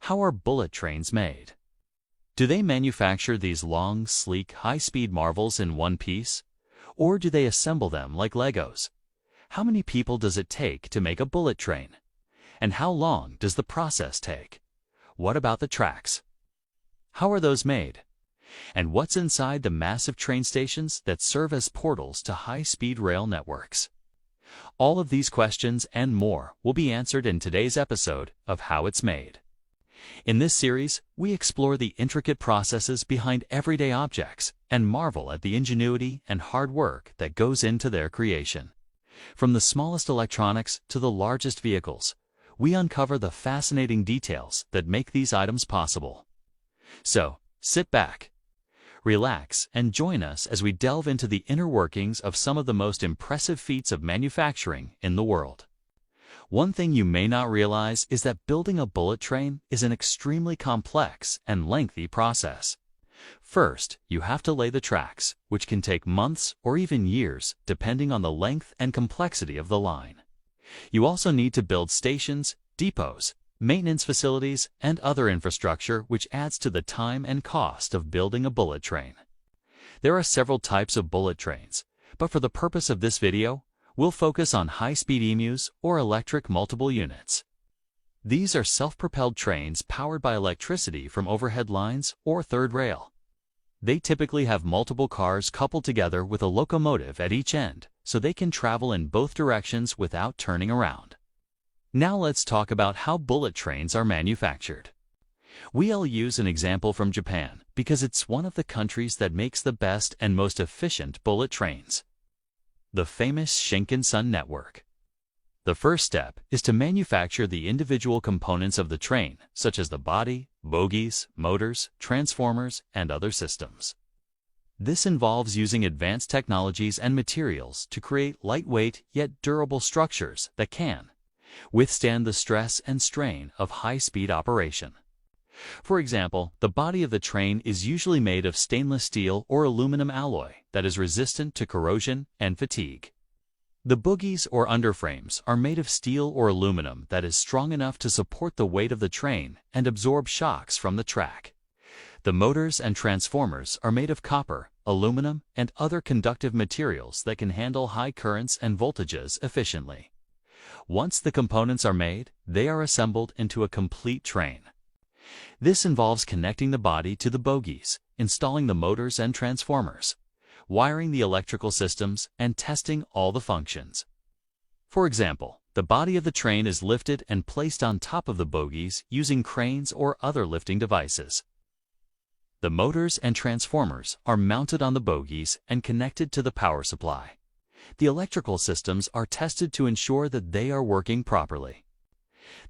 How are bullet trains made? Do they manufacture these long, sleek, high-speed marvels in one piece? Or do they assemble them like Legos? How many people does it take to make a bullet train? And how long does the process take? What about the tracks? How are those made? And what's inside the massive train stations that serve as portals to high-speed rail networks? All of these questions and more will be answered in today's episode of How It's Made. In this series, we explore the intricate processes behind everyday objects and marvel at the ingenuity and hard work that goes into their creation. From the smallest electronics to the largest vehicles, we uncover the fascinating details that make these items possible. So, sit back, relax, and join us as we delve into the inner workings of some of the most impressive feats of manufacturing in the world. One thing you may not realize is that building a bullet train is an extremely complex and lengthy process. First, you have to lay the tracks, which can take months or even years, depending on the length and complexity of the line. You also need to build stations, depots, maintenance facilities, and other infrastructure, which adds to the time and cost of building a bullet train. There are several types of bullet trains, but for the purpose of this video, we'll focus on high-speed emus or electric multiple units. These are self-propelled trains powered by electricity from overhead lines or third rail. They typically have multiple cars coupled together with a locomotive at each end, so they can travel in both directions without turning around. Now let's talk about how bullet trains are manufactured. We'll use an example from Japan because it's one of the countries that makes the best and most efficient bullet trains. The famous Shinkansen network. The first step is to manufacture the individual components of the train, such as the body, bogies, motors, transformers, and other systems. This involves using advanced technologies and materials to create lightweight yet durable structures that can withstand the stress and strain of high-speed operation. For example, the body of the train is usually made of stainless steel or aluminum alloy that is resistant to corrosion and fatigue. The bogies or underframes are made of steel or aluminum that is strong enough to support the weight of the train and absorb shocks from the track. The motors and transformers are made of copper, aluminum, and other conductive materials that can handle high currents and voltages efficiently. Once the components are made, they are assembled into a complete train. This involves connecting the body to the bogies, installing the motors and transformers, wiring the electrical systems, and testing all the functions. For example, the body of the train is lifted and placed on top of the bogies using cranes or other lifting devices. The motors and transformers are mounted on the bogies and connected to the power supply. The electrical systems are tested to ensure that they are working properly.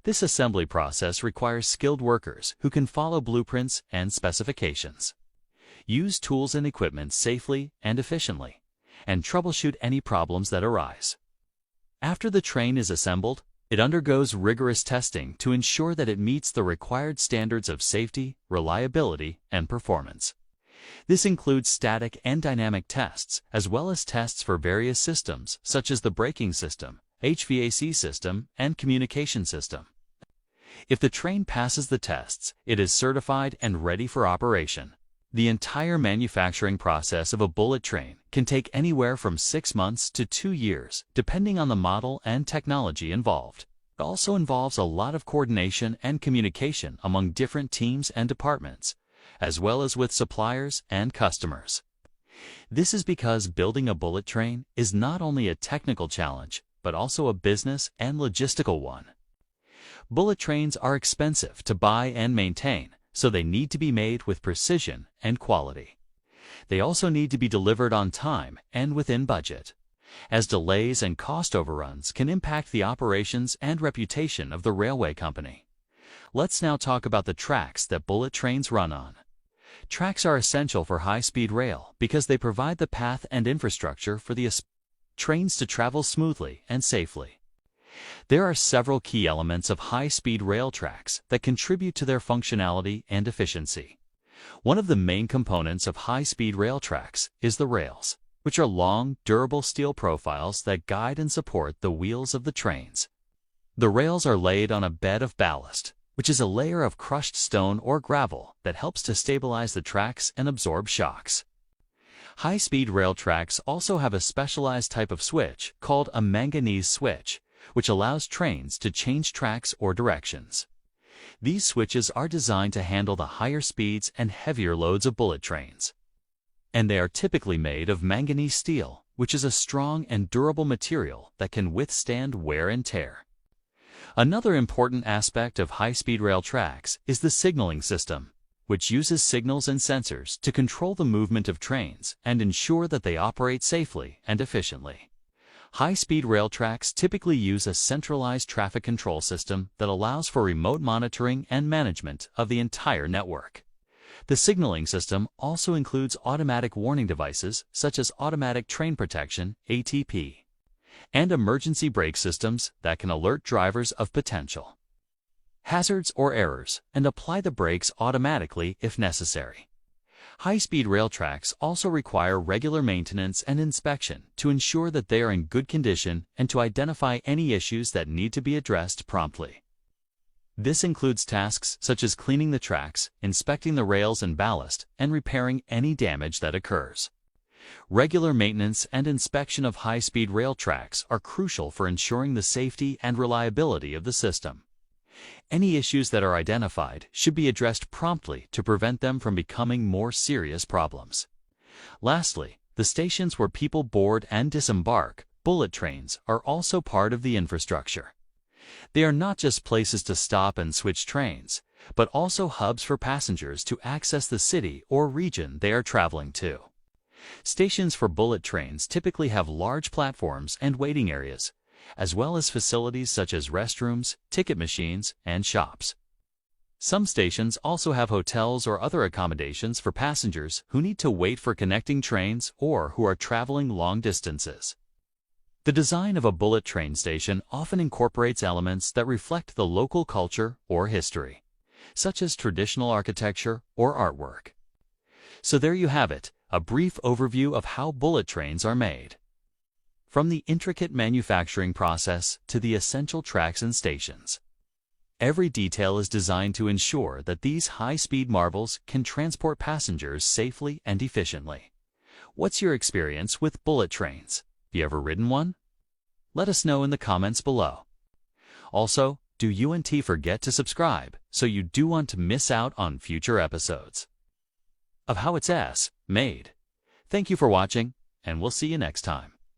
This assembly process requires skilled workers who can follow blueprints and specifications, use tools and equipment safely and efficiently, and troubleshoot any problems that arise. After the train is assembled, it undergoes rigorous testing to ensure that it meets the required standards of safety, reliability, and performance. This includes static and dynamic tests, as well as tests for various systems such as the braking system, HVAC system, and communication system. If the train passes the tests, it is certified and ready for operation. The entire manufacturing process of a bullet train can take anywhere from 6 months to 2 years, depending on the model and technology involved. It also involves a lot of coordination and communication among different teams and departments, as well as with suppliers and customers. This is because building a bullet train is not only a technical challenge, but also a business and logistical one. Bullet trains are expensive to buy and maintain, so they need to be made with precision and quality. They also need to be delivered on time and within budget, as delays and cost overruns can impact the operations and reputation of the railway company. Let's now talk about the tracks that bullet trains run on. Tracks are essential for high-speed rail because they provide the path and infrastructure for the trains to travel smoothly and safely. There are several key elements of high-speed rail tracks that contribute to their functionality and efficiency. One of the main components of high-speed rail tracks is the rails, which are long, durable steel profiles that guide and support the wheels of the trains. The rails are laid on a bed of ballast, which is a layer of crushed stone or gravel that helps to stabilize the tracks and absorb shocks. High-speed rail tracks also have a specialized type of switch called a manganese switch, which allows trains to change tracks or directions. These switches are designed to handle the higher speeds and heavier loads of bullet trains. And they are typically made of manganese steel, which is a strong and durable material that can withstand wear and tear. Another important aspect of high-speed rail tracks is the signaling system, which uses signals and sensors to control the movement of trains and ensure that they operate safely and efficiently. High-speed rail tracks typically use a centralized traffic control system that allows for remote monitoring and management of the entire network. The signaling system also includes automatic warning devices such as automatic train protection (ATP) and emergency brake systems that can alert drivers of potential hazards or errors and apply the brakes automatically if necessary. High-speed rail tracks also require regular maintenance and inspection to ensure that they are in good condition and to identify any issues that need to be addressed promptly. This includes tasks such as cleaning the tracks, inspecting the rails and ballast, and repairing any damage that occurs. Regular maintenance and inspection of high-speed rail tracks are crucial for ensuring the safety and reliability of the system. Any issues that are identified should be addressed promptly to prevent them from becoming more serious problems. Lastly, the stations where people board and disembark bullet trains are also part of the infrastructure. They are not just places to stop and switch trains, but also hubs for passengers to access the city or region they are traveling to. Stations for bullet trains typically have large platforms and waiting areas, as well as facilities such as restrooms, ticket machines, and shops. Some stations also have hotels or other accommodations for passengers who need to wait for connecting trains or who are traveling long distances. The design of a bullet train station often incorporates elements that reflect the local culture or history, such as traditional architecture or artwork. So there you have it, a brief overview of how bullet trains are made. From the intricate manufacturing process to the essential tracks and stations, every detail is designed to ensure that these high-speed marvels can transport passengers safely and efficiently. What's your experience with bullet trains? Have you ever ridden one? Let us know in the comments below. Also, do you and T forget to subscribe so you don't want to miss out on future episodes of How It's made. Thank you for watching, and we'll see you next time.